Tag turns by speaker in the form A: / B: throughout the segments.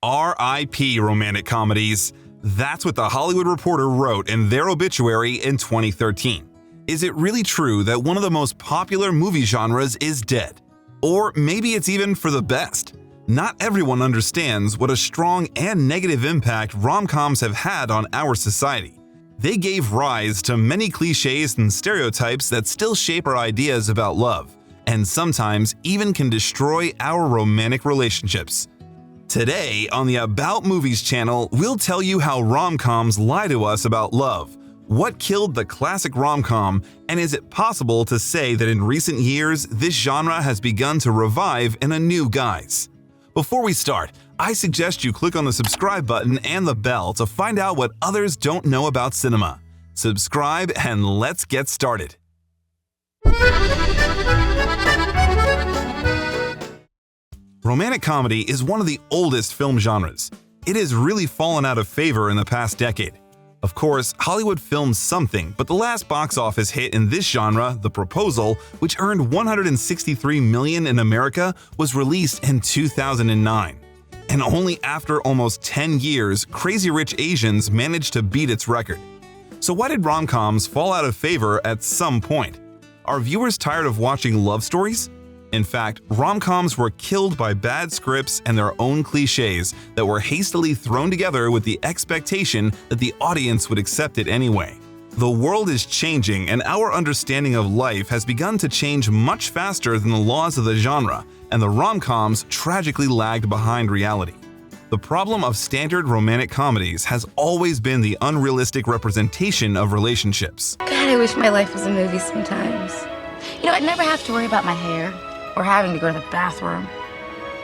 A: R.I.P. romantic comedies. That's what The Hollywood Reporter wrote in their obituary in 2013. Is it really true that one of the most popular movie genres is dead? Or maybe it's even for the best? Not everyone understands what a strong and negative impact rom-coms have had on our society. They gave rise to many cliches and stereotypes that still shape our ideas about love, and sometimes even can destroy our romantic relationships. Today on the About Movies channel, we'll tell you how rom-coms lie to us about love, what killed the classic rom-com, and is it possible to say that in recent years this genre has begun to revive in a new guise? Before we start, I suggest you click on the subscribe button and the bell to find out what others don't know about cinema. Subscribe and let's get started. Romantic comedy is one of the oldest film genres. It has really fallen out of favor in the past decade. Of course, Hollywood filmed something, but the last box office hit in this genre, The Proposal, which earned $163 million in America, was released in 2009. And only after almost 10 years, Crazy Rich Asians managed to beat its record. So why did rom-coms fall out of favor at some point? Are viewers tired of watching love stories? In fact, rom-coms were killed by bad scripts and their own cliches that were hastily thrown together with the expectation that the audience would accept it anyway. The world is changing, and our understanding of life has begun to change much faster than the laws of the genre, and the rom-coms tragically lagged behind reality. The problem of standard romantic comedies has always been the unrealistic representation of relationships.
B: God, I wish my life was a movie sometimes. I'd never have to worry about my hair or having to go to the bathroom.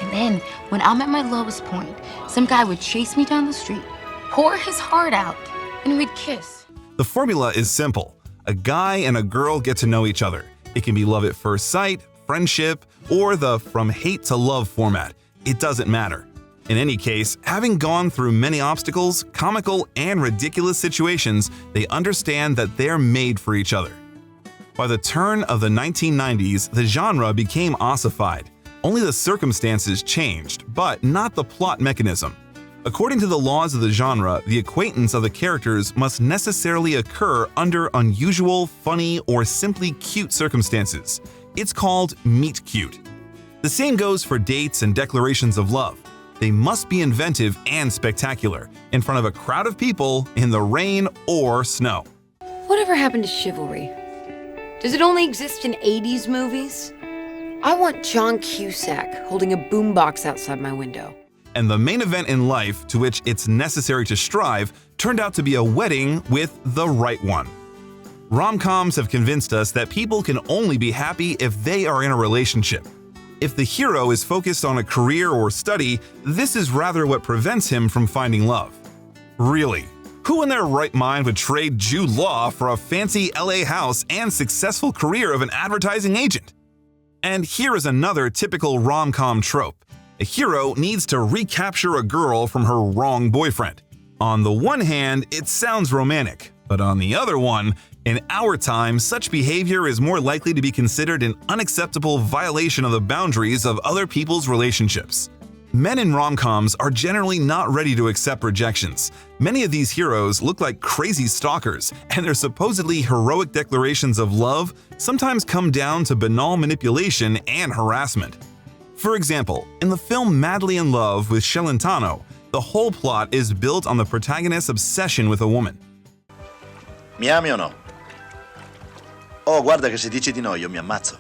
B: And then, when I'm at my lowest point, some guy would chase me down the street, pour his heart out, and we'd kiss.
A: The formula is simple. A guy and a girl get to know each other. It can be love at first sight, friendship, or the from hate to love format. It doesn't matter. In any case, having gone through many obstacles, comical and ridiculous situations, they understand that they're made for each other. By the turn of the 1990s, the genre became ossified. Only the circumstances changed, but not the plot mechanism. According to the laws of the genre, the acquaintance of the characters must necessarily occur under unusual, funny, or simply cute circumstances. It's called meet cute. The same goes for dates and declarations of love. They must be inventive and spectacular, in front of a crowd of people, in the rain or snow.
C: Whatever happened to chivalry? Does it only exist in 80s movies? I want John Cusack holding a boombox outside my window.
A: And the main event in life to which it's necessary to strive turned out to be a wedding with the right one. Rom-coms have convinced us that people can only be happy if they are in a relationship. If the hero is focused on a career or study, this is rather what prevents him from finding love. Really? Who in their right mind would trade Jude Law for a fancy LA house and successful career of an advertising agent? And here is another typical rom-com trope. A hero needs to recapture a girl from her wrong boyfriend. On the one hand, it sounds romantic, but on the other one, in our time, such behavior is more likely to be considered an unacceptable violation of the boundaries of other people's relationships. Men in rom-coms are generally not ready to accept rejections. Many of these heroes look like crazy stalkers, and their supposedly heroic declarations of love sometimes come down to banal manipulation and harassment. For example, in the film Madly in Love with Celentano, the whole plot is built on the protagonist's obsession with a woman.
D: Mi ami o no? Oh, guarda che se dici di no io mi ammazzo.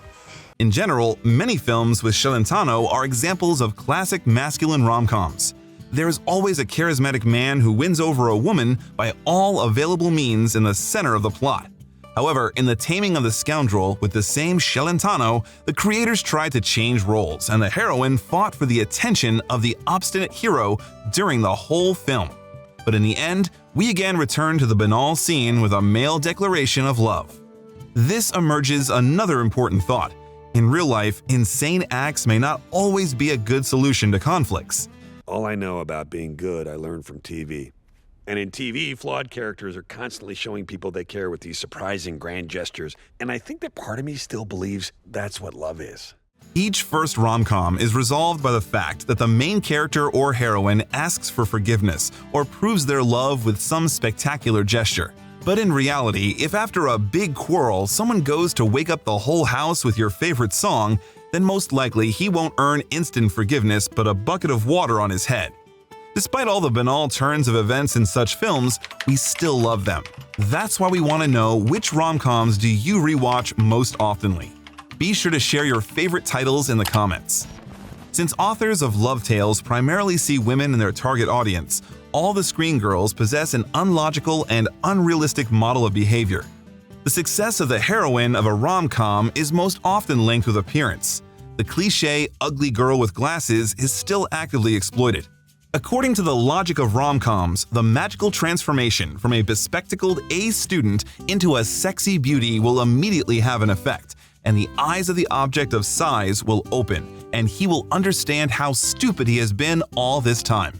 A: In general, many films with Celentano are examples of classic masculine rom-coms. There's always a charismatic man who wins over a woman by all available means in the center of the plot. However, in the Taming of the Scoundrel with the same Celentano, the creators tried to change roles, and the heroine fought for the attention of the obstinate hero during the whole film. But in the end, we again return to the banal scene with a male declaration of love. This emerges another important thought. In real life, insane acts may not always be a good solution to conflicts.
E: All I know about being good, I learned from TV. And in TV, flawed characters are constantly showing people they care with these surprising grand gestures, and I think that part of me still believes that's what love is.
A: Each first rom-com is resolved by the fact that the main character or heroine asks for forgiveness or proves their love with some spectacular gesture. But in reality, if after a big quarrel someone goes to wake up the whole house with your favorite song, then most likely he won't earn instant forgiveness but a bucket of water on his head. Despite all the banal turns of events in such films, we still love them. That's why we want to know which rom-coms do you rewatch most oftenly. Be sure to share your favorite titles in the comments. Since authors of love tales primarily see women in their target audience, all the screen girls possess an unlogical and unrealistic model of behavior. The success of the heroine of a rom-com is most often linked with appearance. The cliché ugly girl with glasses is still actively exploited. According to the logic of rom-coms, the magical transformation from a bespectacled A student into a sexy beauty will immediately have an effect, and the eyes of the object of size will open, and he will understand how stupid he has been all this time.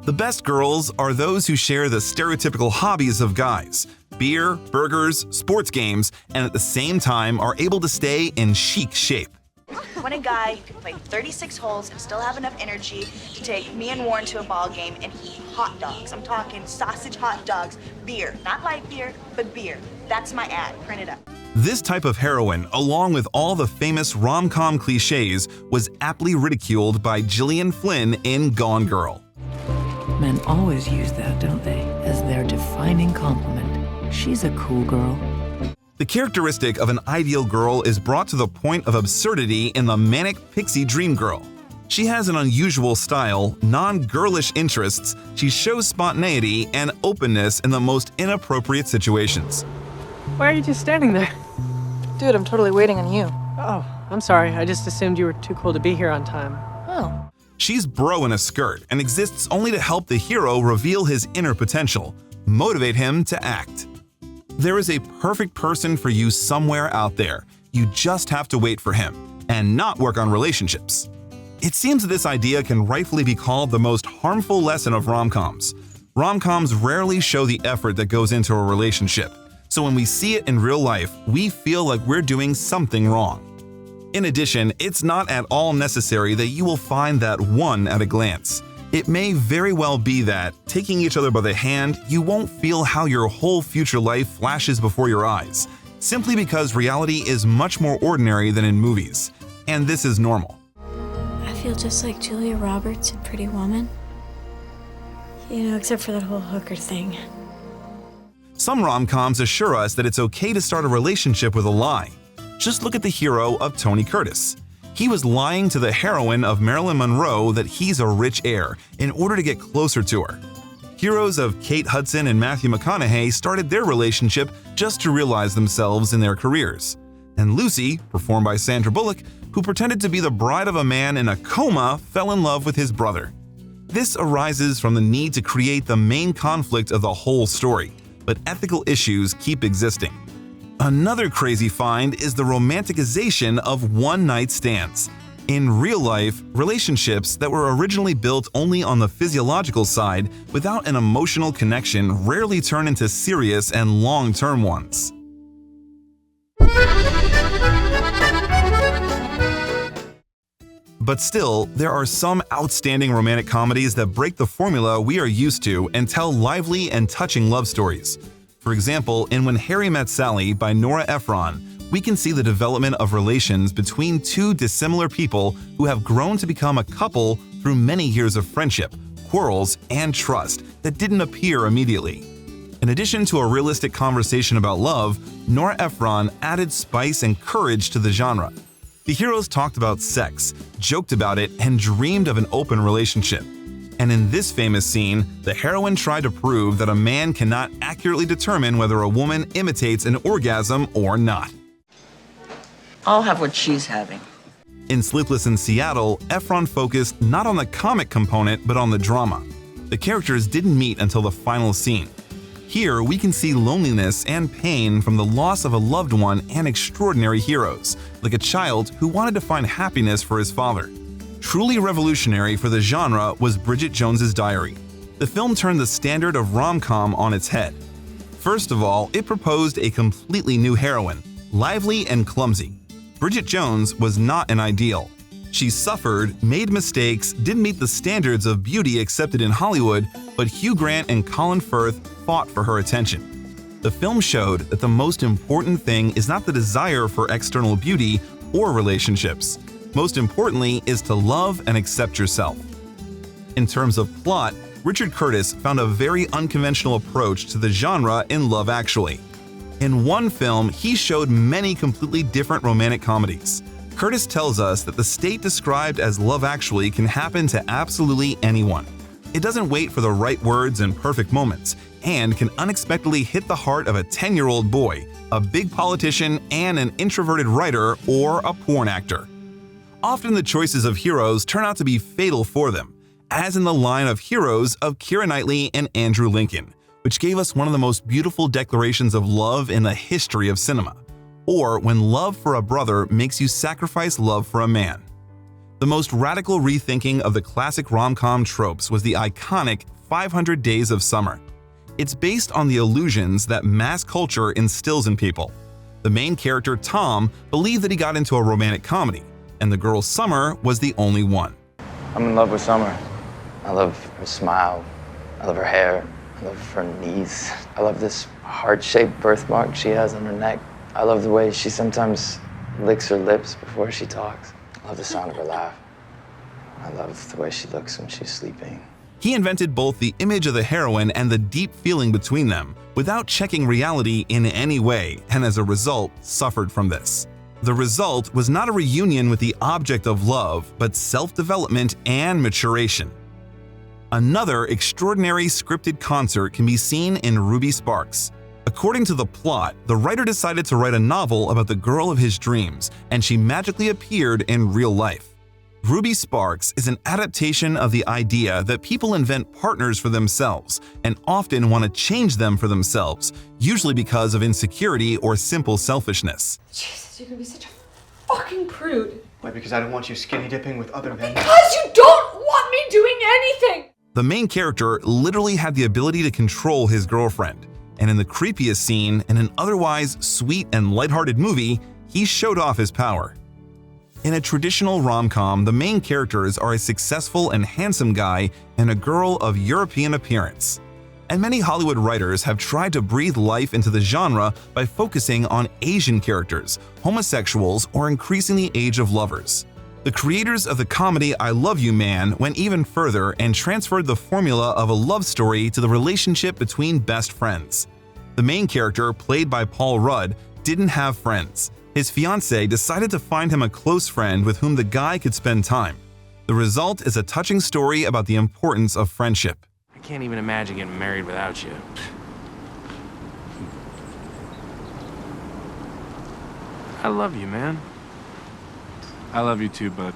A: The best girls are those who share the stereotypical hobbies of guys: beer, burgers, sports games, and at the same time are able to stay in chic shape.
F: When a guy can play 36 holes and still have enough energy to take me and Warren to a ball game and eat hot dogs. I'm talking sausage hot dogs, beer, not light beer, but beer. That's my ad, print it up.
A: This type of heroine, along with all the famous rom-com cliches, was aptly ridiculed by Gillian Flynn in Gone Girl.
G: Men always use that, don't they, as their defining compliment. She's a cool girl.
A: The characteristic of an ideal girl is brought to the point of absurdity in the manic pixie dream girl. She has an unusual style, non-girlish interests, she shows spontaneity and openness in the most inappropriate situations.
H: Why are you just standing there?
I: Dude, I'm totally waiting on you.
H: Oh, I'm sorry. I just assumed you were too cool to be here on time.
I: Oh.
A: She's bro in a skirt and exists only to help the hero reveal his inner potential, motivate him to act. There is a perfect person for you somewhere out there. You just have to wait for him and not work on relationships. It seems that this idea can rightfully be called the most harmful lesson of rom-coms. Rom-coms rarely show the effort that goes into a relationship, so when we see it in real life, we feel like we're doing something wrong. In addition, it's not at all necessary that you will find that one at a glance. It may very well be that, taking each other by the hand, you won't feel how your whole future life flashes before your eyes, simply because reality is much more ordinary than in movies. And this is normal.
J: I feel just like Julia Roberts in Pretty Woman. You know, except for that whole hooker thing.
A: Some rom-coms assure us that it's okay to start a relationship with a lie. Just look at the hero of Tony Curtis. He was lying to the heroine of Marilyn Monroe that he's a rich heir in order to get closer to her. Heroes of Kate Hudson and Matthew McConaughey started their relationship just to realize themselves in their careers. And Lucy, performed by Sandra Bullock, who pretended to be the bride of a man in a coma, fell in love with his brother. This arises from the need to create the main conflict of the whole story, but ethical issues keep existing. Another crazy find is the romanticization of one-night stands. In real life, relationships that were originally built only on the physiological side without an emotional connection rarely turn into serious and long-term ones. But still, there are some outstanding romantic comedies that break the formula we are used to and tell lively and touching love stories. For example, in When Harry Met Sally by Nora Ephron, we can see the development of relations between two dissimilar people who have grown to become a couple through many years of friendship, quarrels, and trust that didn't appear immediately. In addition to a realistic conversation about love, Nora Ephron added spice and courage to the genre. The heroes talked about sex, joked about it, and dreamed of an open relationship. And in this famous scene, the heroine tried to prove that a man cannot accurately determine whether a woman imitates an orgasm or not.
K: I'll have what she's having.
A: In Sleepless in Seattle, Ephron focused not on the comic component but on the drama. The characters didn't meet until the final scene. Here, we can see loneliness and pain from the loss of a loved one and extraordinary heroes, like a child who wanted to find happiness for his father. Truly revolutionary for the genre was Bridget Jones's Diary. The film turned the standard of rom-com on its head. First of all, it proposed a completely new heroine, lively and clumsy. Bridget Jones was not an ideal. She suffered, made mistakes, didn't meet the standards of beauty accepted in Hollywood, but Hugh Grant and Colin Firth fought for her attention. The film showed that the most important thing is not the desire for external beauty or relationships. Most importantly is to love and accept yourself. In terms of plot, Richard Curtis found a very unconventional approach to the genre in Love Actually. In one film, he showed many completely different romantic comedies. Curtis tells us that the state described as Love Actually can happen to absolutely anyone. It doesn't wait for the right words and perfect moments, and can unexpectedly hit the heart of a 10-year-old boy, a big politician, and an introverted writer or a porn actor. Often the choices of heroes turn out to be fatal for them, as in the line of Heroes of Keira Knightley and Andrew Lincoln, which gave us one of the most beautiful declarations of love in the history of cinema. Or when love for a brother makes you sacrifice love for a man. The most radical rethinking of the classic rom-com tropes was the iconic 500 Days of Summer. It's based on the illusions that mass culture instills in people. The main character, Tom, believed that he got into a romantic comedy, and the girl Summer was the only one.
L: I'm in love with Summer. I love her smile. I love her hair. I love her knees. I love this heart-shaped birthmark she has on her neck. I love the way she sometimes licks her lips before she talks. I love the sound of her laugh. I love the way she looks when she's sleeping.
A: He invented both the image of the heroine and the deep feeling between them without checking reality in any way, and as a result, suffered from this. The result was not a reunion with the object of love, but self-development and maturation. Another extraordinary scripted concert can be seen in Ruby Sparks. According to the plot, the writer decided to write a novel about the girl of his dreams, and she magically appeared in real life. Ruby Sparks is an adaptation of the idea that people invent partners for themselves and often want to change them for themselves, usually because of insecurity or simple selfishness.
M: Jesus, you're gonna be such a fucking prude.
N: Why, because I don't want you skinny dipping with other men?
M: Because you don't want me doing anything!
A: The main character literally had the ability to control his girlfriend, and in the creepiest scene in an otherwise sweet and lighthearted movie, he showed off his power. In a traditional rom-com, the main characters are a successful and handsome guy and a girl of European appearance. And many Hollywood writers have tried to breathe life into the genre by focusing on Asian characters, homosexuals, or increasing the age of lovers. The creators of the comedy I Love You Man went even further and transferred the formula of a love story to the relationship between best friends. The main character, played by Paul Rudd, didn't have friends. His fiancée decided to find him a close friend with whom the guy could spend time. The result is a touching story about the importance of friendship.
O: I can't even imagine getting married without you. I love you, man.
P: I love you too, bud.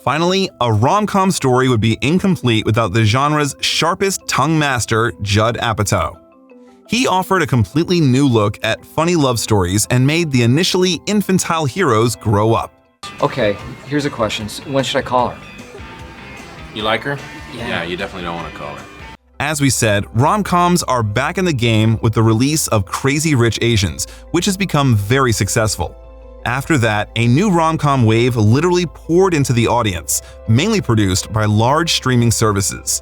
A: Finally, a rom-com story would be incomplete without the genre's sharpest tongue master, Judd Apatow. He offered a completely new look at funny love stories and made the initially infantile heroes grow up.
Q: Okay, here's a question. When should I call her?
O: You like her?
Q: Yeah,
O: you definitely don't want to call her.
A: As we said, rom-coms are back in the game with the release of Crazy Rich Asians, which has become very successful. After that, a new rom-com wave literally poured into the audience, mainly produced by large streaming services.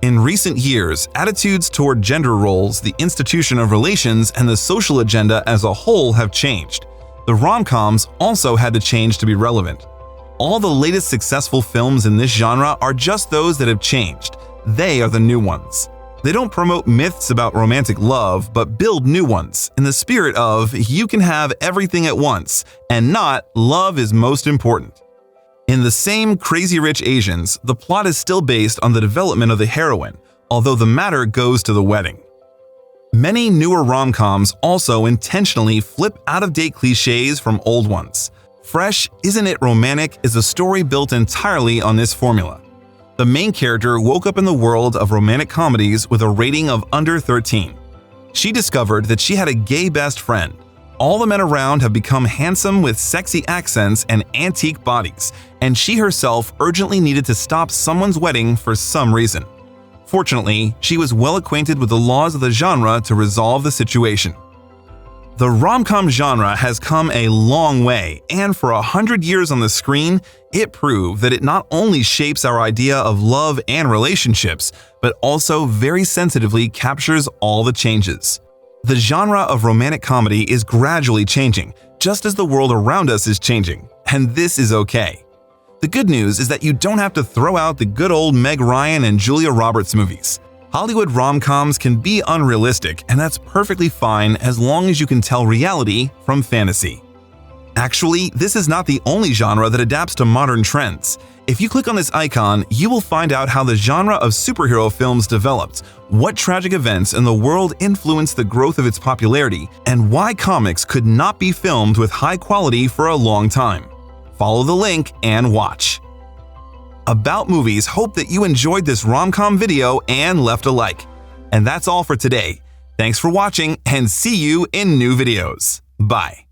A: In recent years, attitudes toward gender roles, the institution of relations, and the social agenda as a whole have changed. The rom-coms also had to change to be relevant. All the latest successful films in this genre are just those that have changed. They are the new ones. They don't promote myths about romantic love, but build new ones, in the spirit of you can have everything at once, and not love is most important. In the same Crazy Rich Asians, the plot is still based on the development of the heroine, although the matter goes to the wedding. Many newer rom-coms also intentionally flip out-of-date cliches from old ones. Fresh, Isn't It Romantic is a story built entirely on this formula. The main character woke up in the world of romantic comedies with a rating of under 13. She discovered that she had a gay best friend. All the men around have become handsome with sexy accents and antique bodies, and she herself urgently needed to stop someone's wedding for some reason. Fortunately, she was well acquainted with the laws of the genre to resolve the situation. The rom-com genre has come a long way, and for 100 years on the screen, it proved that it not only shapes our idea of love and relationships, but also very sensitively captures all the changes. The genre of romantic comedy is gradually changing, just as the world around us is changing, and this is okay. The good news is that you don't have to throw out the good old Meg Ryan and Julia Roberts movies. Hollywood rom-coms can be unrealistic, and that's perfectly fine as long as you can tell reality from fantasy. Actually, this is not the only genre that adapts to modern trends. If you click on this icon, you will find out how the genre of superhero films developed, what tragic events in the world influenced the growth of its popularity, and why comics could not be filmed with high quality for a long time. Follow the link and watch. About Movies hope that you enjoyed this rom-com video and left a like. And that's all for today. Thanks for watching and see you in new videos. Bye.